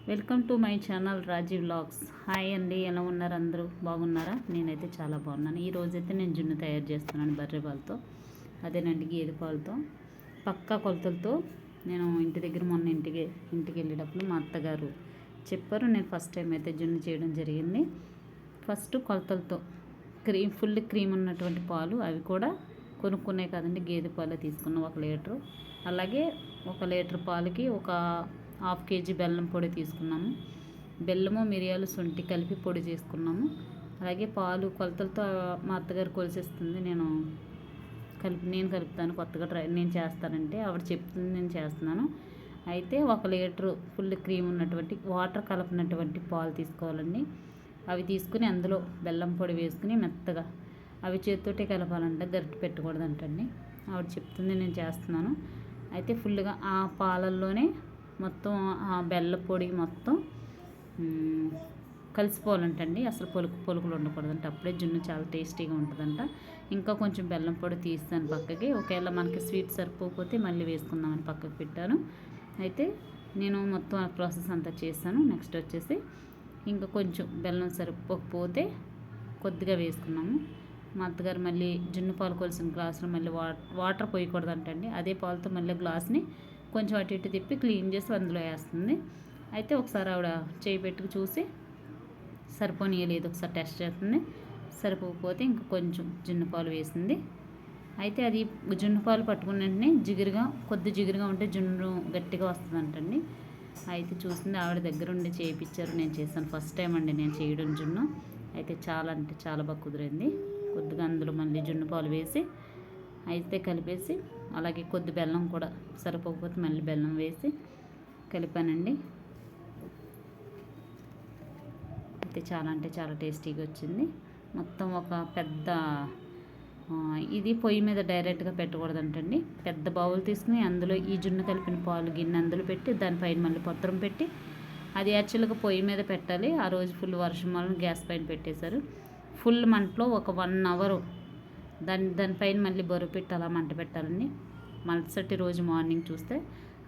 Welcome to my channel Raji vlogs. Hi అండి, ఎలా ఉన్నారు? అందరూ బాగున్నారా? నేనైతే చాలా బాగున్నాను. ఈరోజైతే నేను జున్ను తయారు చేస్తున్నాను బర్రె పాలతో, అదేనండి గేదె పాలతో, పక్కా కొలతలతో. నేను ఇంటి దగ్గర మొన్న ఇంటికి వెళ్ళేటప్పుడు మా అత్తగారు చెప్పారు. నేను ఫస్ట్ టైం అయితే జున్ను చేయడం జరిగింది. ఫస్ట్ కొలతలతో ఫుల్ క్రీమ్ ఉన్నటువంటి పాలు, అవి కూడా కొనుక్కునే కదండి, గేదె పాలు తీసుకున్నాం 1 లీటరు. అలాగే 1 లీటర్ పాలకి ఒక 1/2 kg బెల్లం పొడి తీసుకున్నాము. బెల్లము, మిరియాలు, శొంఠి కలిపి పొడి చేసుకున్నాము. అలాగే పాలు కొలతలతో మా అత్తగారు కొలిసేస్తుంది, నేను కలుపుతాను. కొత్తగా నేను చేస్తానంటే ఆవిడ చెప్తుంది, నేను చేస్తున్నాను. అయితే 1 లీటరు ఫుల్ క్రీమ్ ఉన్నటువంటి వాటర్ కలపినటువంటి పాలు తీసుకోవాలండి. అవి తీసుకుని అందులో బెల్లం పొడి వేసుకుని మెత్తగా, అవి చేతితోటే కలపాలంట, గరిటె పెట్టకూడదంటండి. ఆవిడ చెప్తుంది, నేను చేస్తున్నాను. అయితే ఫుల్గా ఆ పాలల్లోనే మొత్తం ఆ బెల్లం పొడి మొత్తం కలిసిపోవాలంటండి. అసలు పొలుకులు ఉండకూడదంట, అప్పుడే జున్ను చాలా టేస్టీగా ఉంటుందంట. ఇంకా కొంచెం బెల్లం పొడి తీస్తాను పక్కకి, ఒకవేళ మనకి స్వీట్ సరిపోతే మళ్ళీ వేసుకుందామని పక్కకి పెట్టాను. అయితే నేను మొత్తం ఆ ప్రాసెస్ అంతా చేశాను. నెక్స్ట్ వచ్చేసి ఇంకా కొంచెం బెల్లం సరిపోకపోతే కొద్దిగా వేసుకున్నాము. మా అత్తగారు మళ్ళీ జున్ను పాలు కొలిసిన గ్లాసులో మళ్ళీ వాటర్ పోయకూడదంటండి. అదే పాలతో మళ్ళీ గ్లాస్ని కొంచెం అటు ఇటు తిప్పి క్లీన్ చేసి అందులో వేస్తుంది. అయితే ఒకసారి ఆవిడ చేయి పెట్టుకు చూసి సరిపోనీయలేదు, ఒకసారి టెస్ట్ చేస్తుంది. సరిపోకపోతే ఇంకా కొంచెం జున్ను పాలు వేసింది. అయితే అది జున్ను పాలు పట్టుకున్న వెంటనే జిగురుగా ఉంటే జున్ను గట్టిగా వస్తుందంటండి. అయితే చూసింది ఆవిడ దగ్గరుండి చేయించారు, నేను చేశాను. ఫస్ట్ టైం అండి నేను చేయడం జున్ను. అయితే చాలా అంటే చాలా బాగా కుదిరింది. కొద్దిగా అందులో మళ్ళీ జున్ను పాలు వేసి అయితే కలిపేసి, అలాగే కొద్ది బెల్లం కూడా సరిపోకపోతే మళ్ళీ బెల్లం వేసి కలిపానండి. అయితే చాలా అంటే చాలా టేస్టీగా వచ్చింది. మొత్తం ఒక పెద్ద ఇది పొయ్యి మీద డైరెక్ట్గా పెట్టకూడదంటండి. పెద్ద బౌల్ తీసుకుని అందులో ఈ జున్ను కలిపిన పాలు గిన్నె అందులో పెట్టి దానిపైన మళ్ళీ పత్రం పెట్టి, అది యాక్చువల్గా పొయ్యి మీద పెట్టాలి. ఆ రోజు ఫుల్ వర్షం వల్ల గ్యాస్ పైన పెట్టేశారు. ఫుల్ మంటలో ఒక 1 అవర్ దానిపైన మళ్ళీ బరువు పెట్టి అలా మంట పెట్టాలండి. మరుసటి రోజు మార్నింగ్ చూస్తే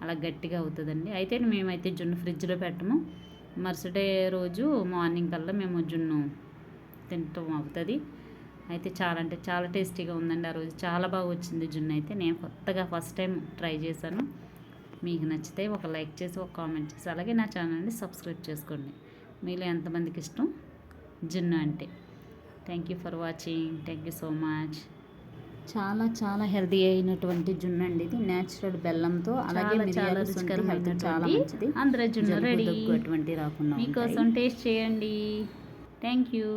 అలా గట్టిగా అవుతుందండి. అయితే మేమైతే జున్ను ఫ్రిడ్జ్లో పెట్టము, మరుసటి రోజు మార్నింగ్ కల్లా మేము జున్ను తింటాం అవుతుంది. అయితే చాలా అంటే చాలా టేస్టీగా ఉందండి. ఆ రోజు చాలా బాగా వచ్చింది జున్ను. అయితే నేను కొత్తగా ఫస్ట్ టైం ట్రై చేశాను. మీకు నచ్చితే ఒక లైక్ చేసి ఒక కామెంట్ చేసి, అలాగే నా ఛానల్ని సబ్స్క్రైబ్ చేసుకోండి. మీలో ఎంతమందికి ఇష్టం జున్ను అంటే. Thank you for watching. Thank you so much. చాలా చాలా హెల్తీ అయినటువంటి జున్ను అండి ఇది, న్యాచురల్ బెల్లంతో. అలాగే చాలా రుచికరమైన, చాలా మంచిది. అందరూ జున్ను రెడీ, అటువంటి రాకుండా మీకోసం టేస్ట్ చేయండి. Thank you.